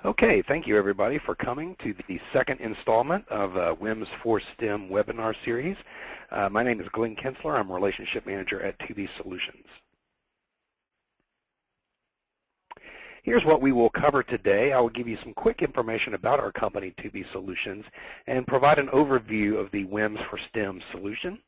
Okay, thank you everybody for coming to the second installment of WIMS for STEM webinar series. My name is Glenn Kinsler. I'm Relationship Manager at 2B Solutions. Here's what we will cover today. I will give you some quick information about our company, 2B Solutions, and provide an overview of the WIMS for STEM solution.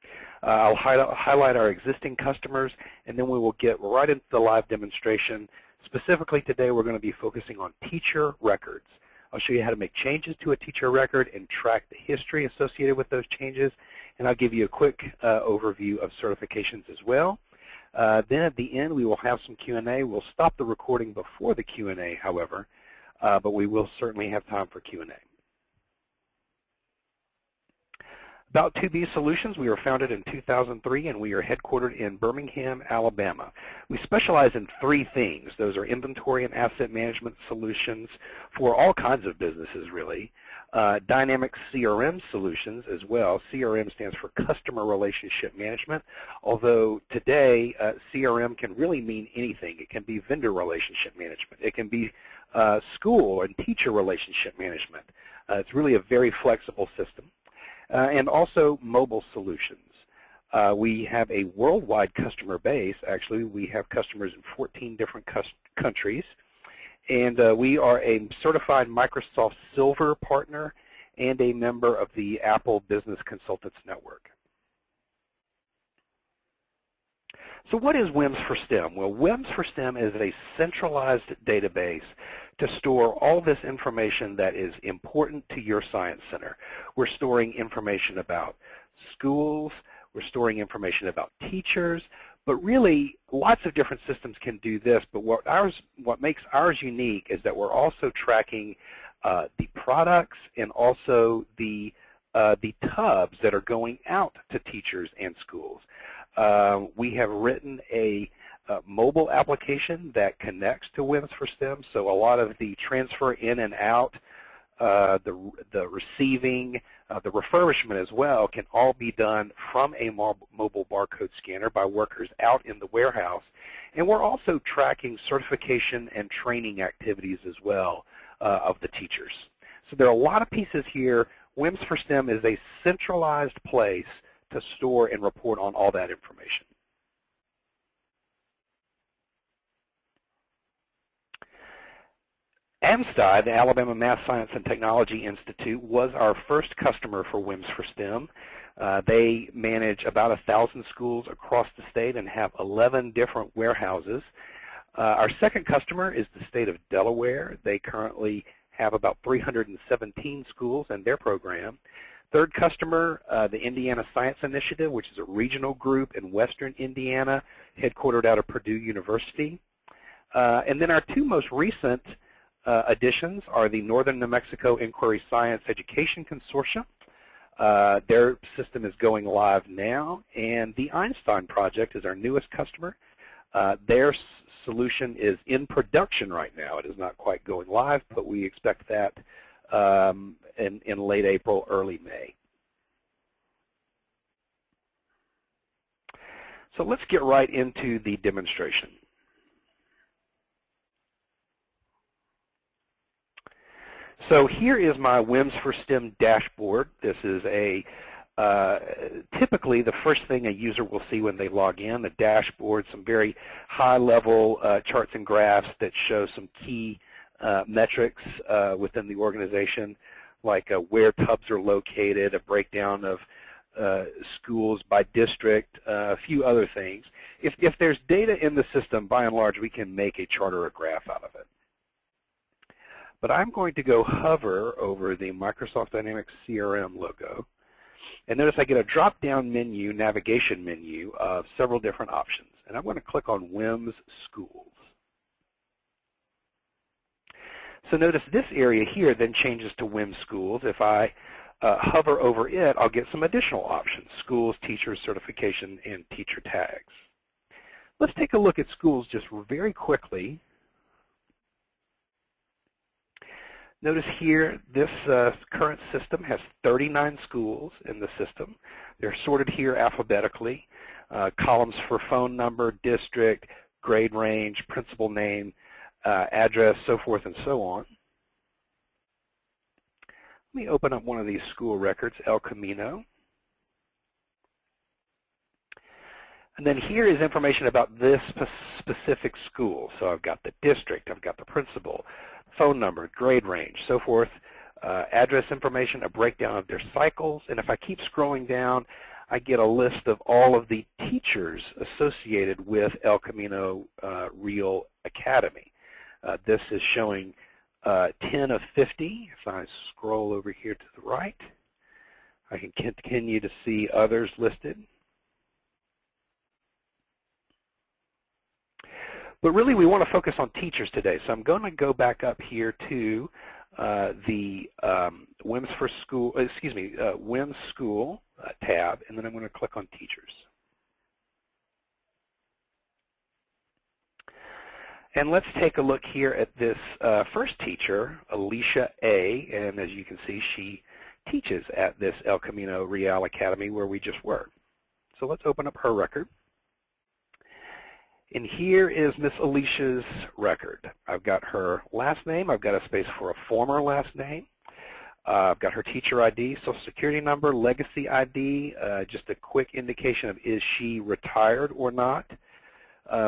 I'll highlight our existing customers, and then we will get right into the live demonstration. Specifically today, we're going to be focusing on teacher records. I'll show you how to make changes to a teacher record and track the history associated with those changes, and I'll give you a quick overview of certifications as well. Then at the end, we will have some Q&A. We'll stop the recording before the Q&A, however, but we will certainly have time for Q&A. About 2B Solutions, we were founded in 2003, and we are headquartered in Birmingham, Alabama. We specialize in three things. Those are inventory and asset management solutions for all kinds of businesses, really. Dynamic CRM solutions as well. CRM stands for Customer Relationship Management, although today CRM can really mean anything. It can be vendor relationship management. It can be school and teacher relationship management. It's really a very flexible system. And also mobile solutions. We have a worldwide customer base. Actually, we have customers in 14 different countries. And we are a certified Microsoft Silver partner and a member of the Apple Business Consultants Network. So what is WIMS for STEM? Well, WIMS for STEM is a centralized database to store all this information that is important to your science center. We're storing information about schools, we're storing information about teachers, but really lots of different systems can do this, but what makes ours unique is that we're also tracking the products and also the tubs that are going out to teachers and schools. We have written a mobile application that connects to WIMS for STEM, so a lot of the transfer in and out, the receiving, the refurbishment as well can all be done from a mobile barcode scanner by workers out in the warehouse. And we're also tracking certification and training activities as well of the teachers. So there are a lot of pieces here. WIMS for STEM is a centralized place to store and report on all that information. AMSTI, the Alabama Math, Science, and Technology Institute, was our first customer for WIMS for STEM. They manage about 1,000 schools across the state and have 11 different warehouses. Our second customer is the state of Delaware. They currently have about 317 schools in their program. Third customer, the Indiana Science Initiative, which is a regional group in western Indiana, headquartered out of Purdue University. And then our two most recent additions are the Northern New Mexico Inquiry Science Education Consortium. Their system is going live now, and the Einstein Project is our newest customer. Their solution is in production right now. It is not quite going live, but we expect that in late April, early May. So let's get right into the demonstration. So here is my WIMS for STEM dashboard. This is typically the first thing a user will see when they log in, the dashboard, some very high-level charts and graphs that show some key metrics within the organization, like where tubs are located, a breakdown of schools by district, a few other things. If there's data in the system, by and large, we can make a chart or a graph out of it. But I'm going to go hover over the Microsoft Dynamics CRM logo. And notice I get a drop-down menu, navigation menu, of several different options. And I'm going to click on WIMS Schools. So notice this area here then changes to WIMS Schools. If I hover over it, I'll get some additional options: schools, teachers, certification, and teacher tags. Let's take a look at schools just very quickly. Notice here, this current system has 39 schools in the system. They're sorted here alphabetically. Columns for phone number, district, grade range, principal name, address, so forth and so on. Let me open up one of these school records, El Camino. And then here is information about this specific school. So I've got the district, I've got the principal, phone number, grade range, so forth, address information, a breakdown of their cycles, and if I keep scrolling down, I get a list of all of the teachers associated with El Camino Real Academy. This is showing 10 of 50. If I scroll over here to the right, I can continue to see others listed. But really, we want to focus on teachers today. So I'm going to go back up here to the WIMS for School, WIMS School tab, and then I'm going to click on Teachers. And let's take a look here at this first teacher, Alicia A. And as you can see, she teaches at this El Camino Real Academy where we just were. So let's open up her record. And here is Miss Alicia's record. I've got her last name. I've got a space for a former last name. I've got her teacher ID, social security number, legacy ID, just a quick indication of is she retired or not.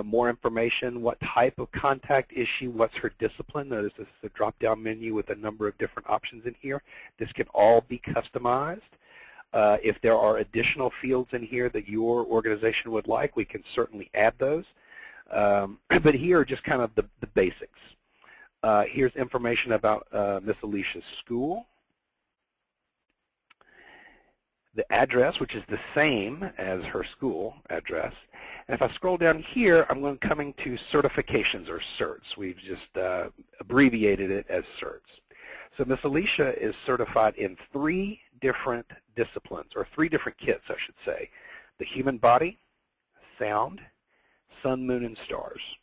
More information, what type of contact is she, what's her discipline. Notice this is a drop-down menu with a number of different options in here. This can all be customized. If there are additional fields in here that your organization would like, we can certainly add those. But here are just kind of the basics. Here's information about Miss Alicia's school. The address, which is the same as her school address. And if I scroll down here, I'm coming to certifications or certs. We've just abbreviated it as certs. So Miss Alicia is certified in 3 different disciplines, or 3 different kits, I should say. The human body, sound, sun, moon, and stars.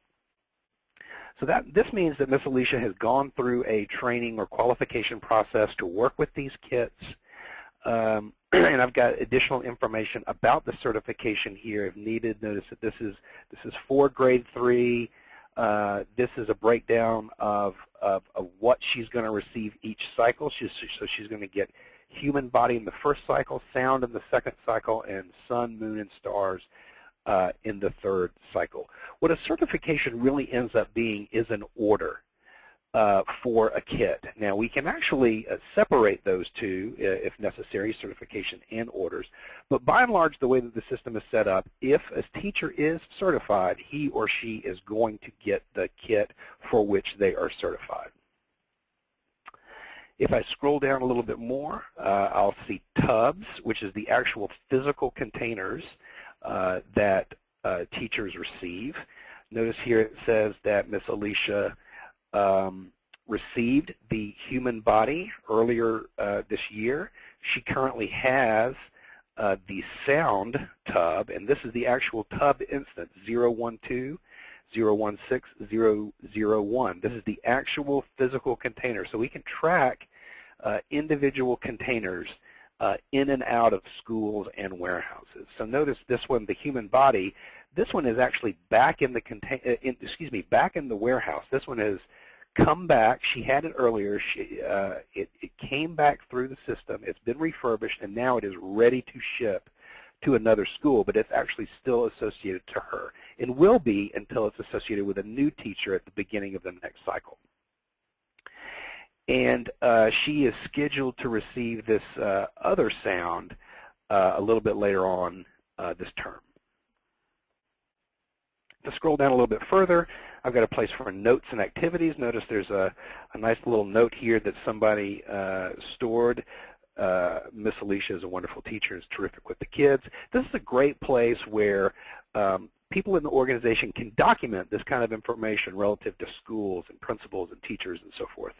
So this means that Miss Alicia has gone through a training or qualification process to work with these kits. And I've got additional information about the certification here if needed. Notice that this is for grade 3. This is a breakdown of what she's going to receive each cycle. So she's going to get human body in the first cycle, sound in the second cycle, and sun, moon, and stars in the third cycle. What a certification really ends up being is an order for a kit. Now we can actually separate those two if necessary, certification and orders, but by and large the way that the system is set up, if a teacher is certified, he or she is going to get the kit for which they are certified. If I scroll down a little bit more, I'll see tubs, which is the actual physical containers that teachers receive. Notice here it says that Miss Alicia received the human body earlier this year. She currently has the sound tub, and this is the actual tub instance, 012, 016, 001. This is the actual physical container. So we can track individual containers in and out of schools and warehouses. So notice this one, the human body, this one is actually back in the back in the warehouse. This one has come back. She had it earlier. It came back through the system. It's been refurbished, and now it is ready to ship to another school, but it's actually still associated to her and will be until it's associated with a new teacher at the beginning of the next cycle. And she is scheduled to receive this other sound a little bit later on this term. To scroll down a little bit further, I've got a place for notes and activities. Notice there's a nice little note here that somebody stored. Miss Alicia is a wonderful teacher, is terrific with the kids. This is a great place where people in the organization can document this kind of information relative to schools and principals and teachers and so forth.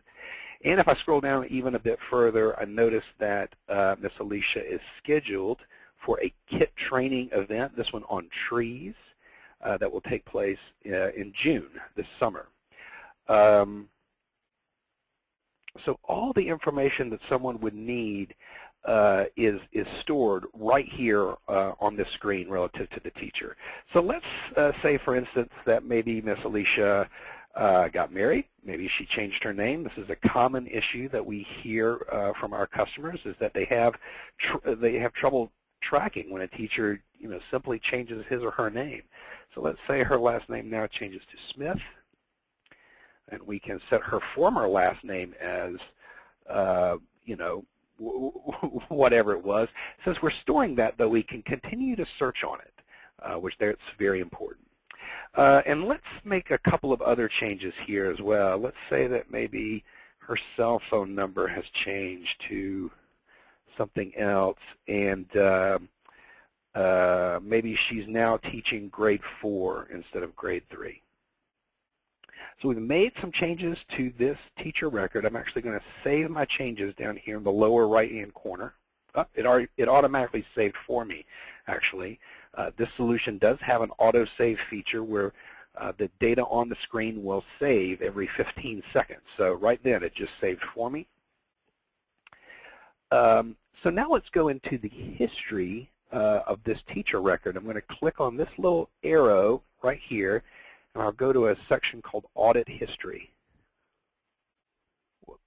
And if I scroll down even a bit further, I notice that Miss Alicia is scheduled for a kit training event, this one on trees, that will take place in June this summer. So all the information that someone would need is stored right here on this screen relative to the teacher. So let's say, for instance, that maybe Miss Alicia got married. Maybe she changed her name. This is a common issue that we hear from our customers, is that they have trouble tracking when a teacher simply changes his or her name. So let's say her last name now changes to Smith, and we can set her former last name as whatever it was. Since we're storing that, though, we can continue to search on it, which that's very important. And let's make a couple of other changes here as well. Let's say that maybe her cell phone number has changed to something else, and maybe she's now teaching grade 4 instead of grade 3. So we've made some changes to this teacher record. I'm actually going to save my changes down here in the lower right-hand corner. Oh, it automatically saved for me, actually. This solution does have an auto-save feature where the data on the screen will save every 15 seconds. So right then, it just saved for me. So now let's go into the history of this teacher record. I'm going to click on this little arrow right here, and I'll go to a section called Audit History. Whoops.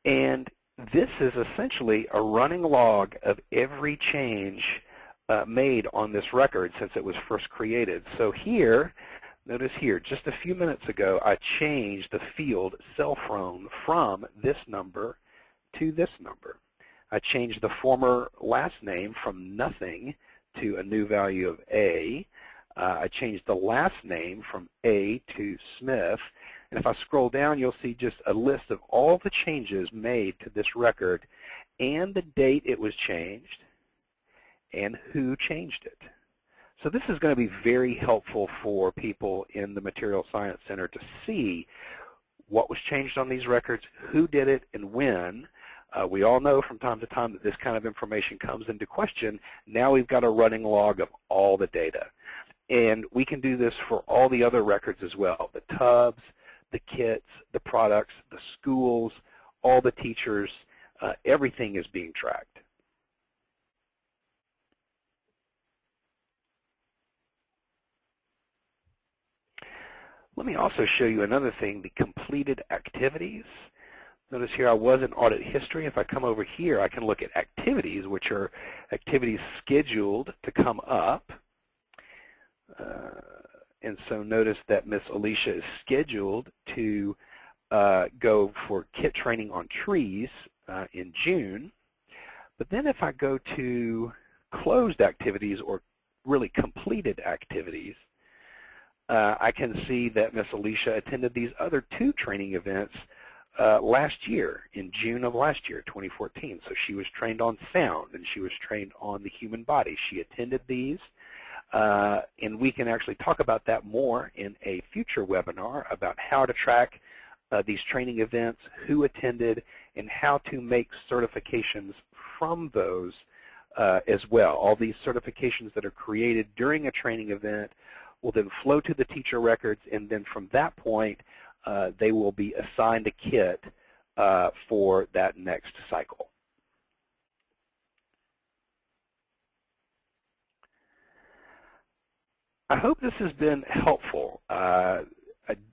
And this is essentially a running log of every change made on this record since it was first created. So here, notice here, just a few minutes ago, I changed the field cell phone from this number to this number. I changed the former last name from nothing to a new value of A. I changed the last name from A to Smith. And if I scroll down, you'll see just a list of all the changes made to this record and the date it was changed and who changed it. So this is going to be very helpful for people in the Material Science Center to see what was changed on these records, who did it, and when. We all know from time to time that this kind of information comes into question. Now we've got a running log of all the data. And we can do this for all the other records as well, the tubs, the kits, the products, the schools, all the teachers, everything is being tracked. Let me also show you another thing, the completed activities. Notice here I was in audit history. If I come over here, I can look at activities, which are activities scheduled to come up. And so notice that Miss Alicia is scheduled to go for kit training on trees in June. But then if I go to closed activities, or really completed activities, I can see that Miss Alicia attended these other 2 training events last year, in June of last year, 2014. So she was trained on sound, and she was trained on the human body. She attended these, and we can actually talk about that more in a future webinar about how to track these training events, who attended, and how to make certifications from those as well. All these certifications that are created during a training event will then flow to the teacher records, and then from that point, they will be assigned a kit for that next cycle. I hope this has been helpful.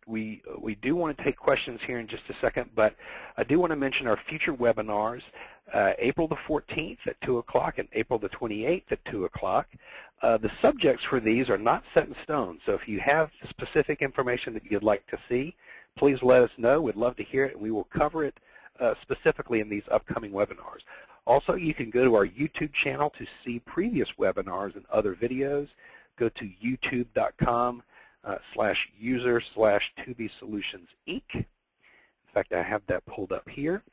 We do want to take questions here in just a second, but I do want to mention our future webinars, April the 14th at 2 o'clock and April the 28th at 2 o'clock. The subjects for these are not set in stone, so if you have specific information that you'd like to see, please let us know. We'd love to hear it, and we will cover it specifically in these upcoming webinars. Also, you can go to our YouTube channel to see previous webinars and other videos. Go to youtube.com/user/2bsolutionsinc. In fact, I have that pulled up here.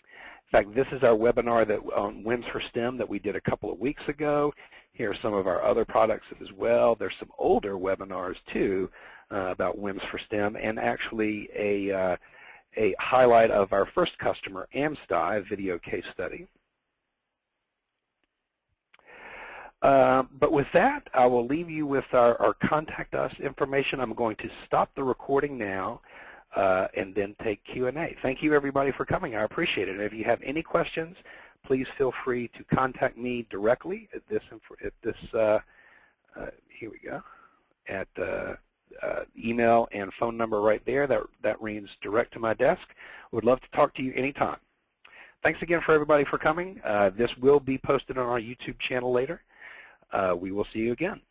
In fact, this is our webinar that on WIMS for STEM that we did a couple of weeks ago. Here are some of our other products as well. There's some older webinars, too, about WIMS for STEM, and actually a highlight of our first customer, Amsty, video case study. But with that, I will leave you with our contact us information. I'm going to stop the recording now and then take Q&A. Thank you, everybody, for coming. I appreciate it. If you have any questions, please feel free to contact me directly at this here we go, email and phone number right there. That reads direct to my desk. Would love to talk to you anytime. Thanks again for everybody for coming. This will be posted on our YouTube channel later. We will see you again.